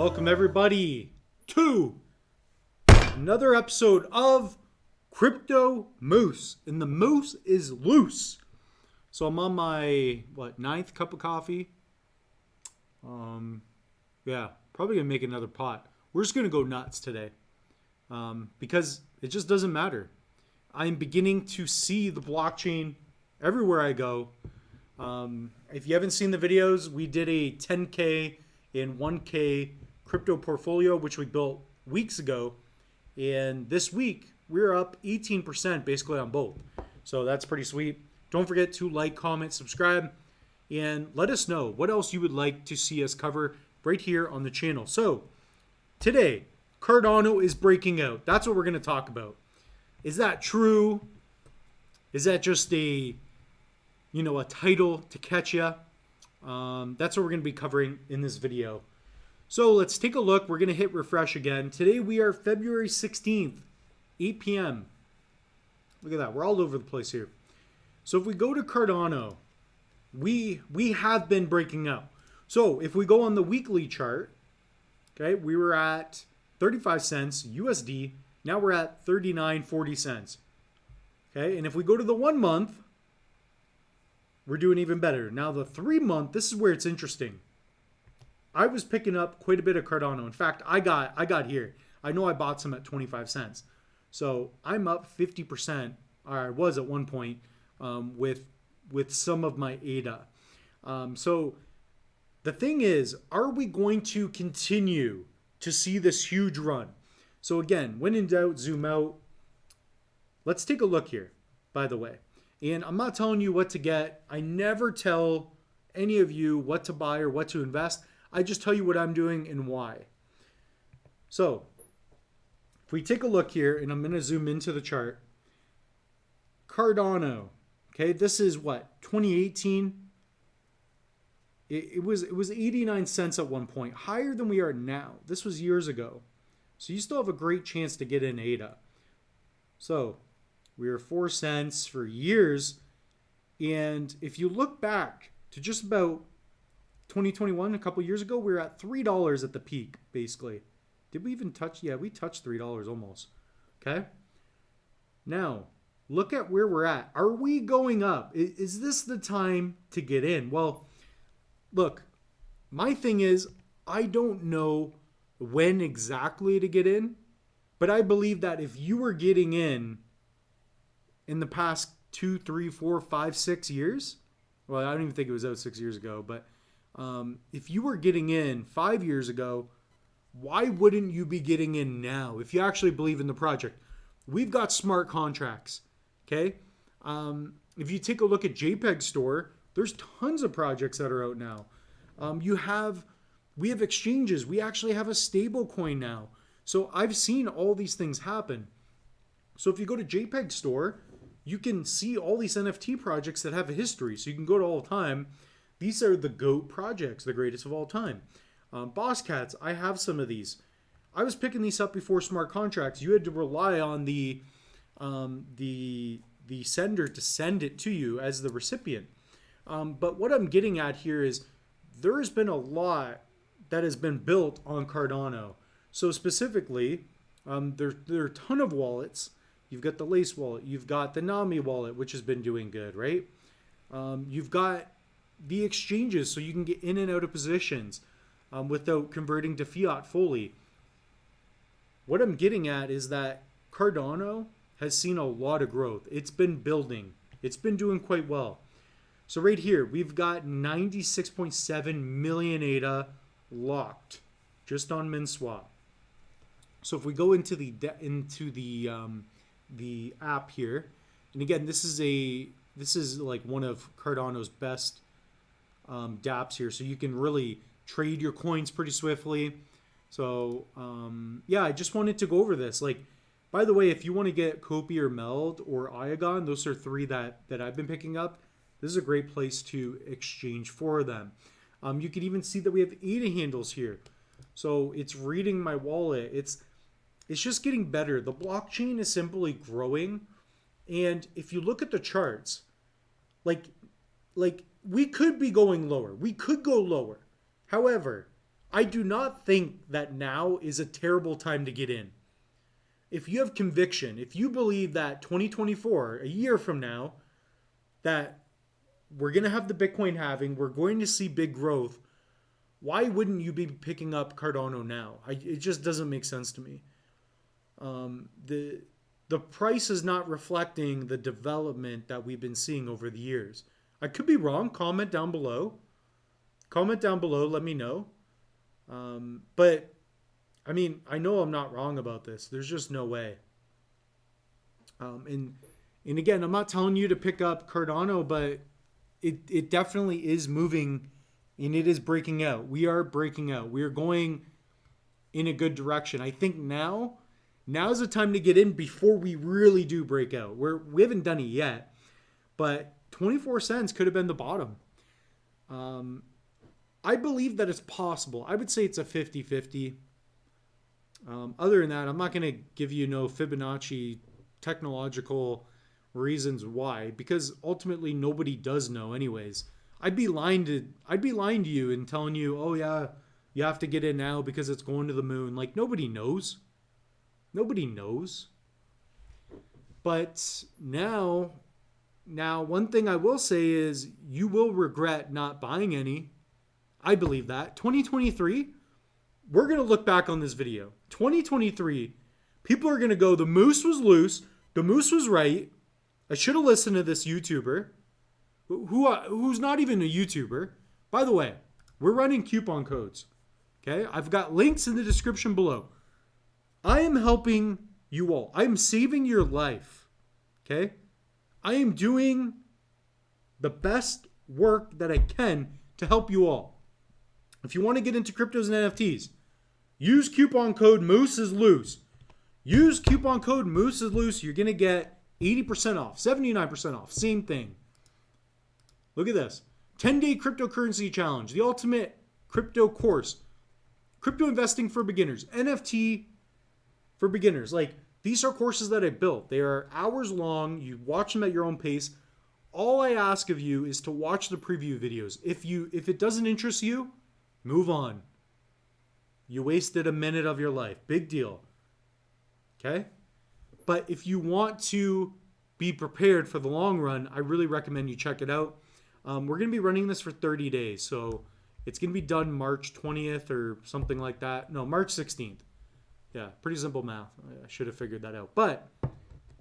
Welcome everybody to another episode of Crypto Moose, and the moose is loose. So I'm on my ninth cup of coffee. Probably gonna make another pot. We're just gonna go nuts today, because it just doesn't matter. I'm beginning to see the blockchain everywhere I go. If you haven't seen the videos, we did a 10K and 1K crypto portfolio, which we built weeks ago. And this week, we're up 18% basically on both. So that's pretty sweet. Don't forget to like, comment, subscribe, and let us know what else you would like to see us cover right here on the channel. So today, Cardano is breaking out. That's what we're going to talk about. Is that true? Is that just a title to catch you? That's what we're going to be covering in this video. So let's take a look. We're going to hit refresh again. Today we are February 16th, 8 p.m. Look at that. We're all over the place here. So if we go to Cardano, we have been breaking out. So if we go on the weekly chart, okay, we were at 35 cents USD. Now we're at 39.40 cents. Okay, and if we go to the 1 month, we're doing even better. Now the 3 month, this is where it's interesting. I was picking up quite a bit of Cardano. In fact, I got here. I know I bought some at 25 cents. So I'm up 50%, or I was at one point, with some of my ADA. So the thing is, are we going to continue to see this huge run? So again, when in doubt, zoom out. Let's take a look here, by the way. And I'm not telling you what to get. I never tell any of you what to buy or what to invest. I just tell you what I'm doing and why. So if we take a look here, and I'm going to zoom into the chart. Cardano, okay, this is what, 2018? It was 89 cents at one point, higher than we are now. This was years ago. So you still have a great chance to get in ADA. So we were 4 cents for years. And if you look back to just about 2021, a couple years ago, we were at $3 at the peak, basically. Did we even touch? Yeah, we touched $3 almost. Okay. Now, look at where we're at. Are we going up? Is this the time to get in? Well, look, my thing is, I don't know when exactly to get in, but I believe that if you were getting in the past 2, 3, 4, 5, 6 years, well, I don't even think it was out 6 years ago, but if you were getting in 5 years ago, why wouldn't you be getting in now if you actually believe in the project? We've got smart contracts, okay? If you take a look at JPEG Store, there's tons of projects that are out now. We have exchanges. We actually have a stable coin now. So I've seen all these things happen. So if you go to JPEG Store, you can see all these NFT projects that have a history. So you can go to all the time. These are the GOAT projects, the greatest of all time. Boss Cats, I have some of these. I was picking these up before smart contracts. You had to rely on the sender to send it to you as the recipient. But what I'm getting at here is there has been a lot that has been built on Cardano. So specifically, there are a ton of wallets. You've got the Lace wallet. You've got the Nami wallet, which has been doing good, right? You've got the exchanges, so you can get in and out of positions without converting to fiat fully. What I'm getting at is that Cardano has seen a lot of growth. It's been building. It's been doing quite well. So right here, we've got 96.7 million ADA locked just on MinSwap. So if we go into the app here, and again, this is like one of Cardano's best dApps here, so you can really trade your coins pretty swiftly. So I just wanted to go over this. Like, by the way, if you want to get Copy or Meld or Iagon, those are three that I've been picking up. This is a great place to exchange for them. You can even see that we have ADA handles here. So it's reading my wallet. It's just getting better. The blockchain is simply growing. And if you look at the charts, like we could be going lower. We could go lower. However, I do not think that now is a terrible time to get in. If you have conviction, if you believe that 2024, a year from now, that we're going to have the Bitcoin halving, we're going to see big growth, why wouldn't you be picking up Cardano now? It just doesn't make sense to me. The price is not reflecting the development that we've been seeing over the years. I could be wrong. Comment down below. Let me know. But I mean, I know I'm not wrong about this. There's just no way. And again, I'm not telling you to pick up Cardano, but it definitely is moving and it is breaking out. We are breaking out. We are going in a good direction. I think now's the time to get in before we really do break out. We haven't done it yet, but 24 cents could have been the bottom. I believe that it's possible. I would say it's a 50-50. Other than that, I'm not going to give you no Fibonacci technological reasons why, because ultimately nobody does know anyways. I'd be lying to you and telling you, oh yeah, you have to get in now because it's going to the moon. Like, nobody knows. Nobody knows. But now one thing I will say is you will regret not buying any. I believe that. 2023, we're going to look back on this video. 2023, people are going to go, the moose was loose. The moose was right. I should have listened to this YouTuber who's not even a YouTuber. By the way, we're running coupon codes. Okay? I've got links in the description below. I am helping you all. I am saving your life. Okay? I am doing the best work that I can to help you all. If you want to get into cryptos and NFTs, use coupon code Moose is Loose. Use coupon code Moose is Loose. You're going to get 80% off, 79% off. Same thing. Look at this. 10-day cryptocurrency challenge. The ultimate crypto course. Crypto investing for beginners. NFT for beginners. Like, these are courses that I built. They are hours long. You watch them at your own pace. All I ask of you is to watch the preview videos. If it doesn't interest you, move on. You wasted a minute of your life. Big deal. Okay? But if you want to be prepared for the long run, I really recommend you check it out. We're going to be running this for 30 days. So it's going to be done March 20th or something like that. No, March 16th. Yeah, pretty simple math. I should have figured that out. But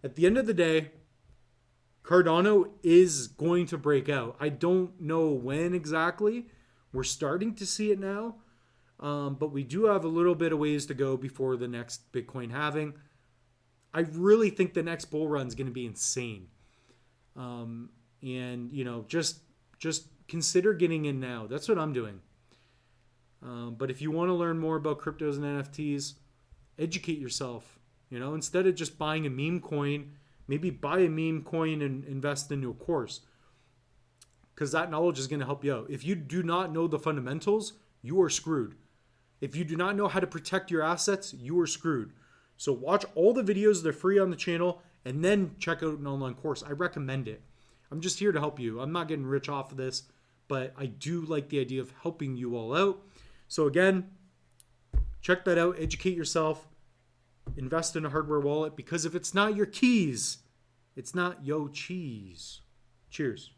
at the end of the day, Cardano is going to break out. I don't know when exactly. We're starting to see it now. But we do have a little bit of ways to go before the next Bitcoin halving. I really think the next bull run is going to be insane. And, you know, just consider getting in now. That's what I'm doing. But if you want to learn more about cryptos and NFTs, educate yourself. You know, instead of just buying a meme coin, maybe buy a meme coin and invest into a course. Because that knowledge is going to help you out. If you do not know the fundamentals, you are screwed. If you do not know how to protect your assets, you are screwed. So watch all the videos. They're free on the channel. And then check out an online course. I recommend it. I'm just here to help you. I'm not getting rich off of this. But I do like the idea of helping you all out. So again, check that out. Educate yourself. Invest in a hardware wallet. Because if it's not your keys, it's not yo cheese. Cheers.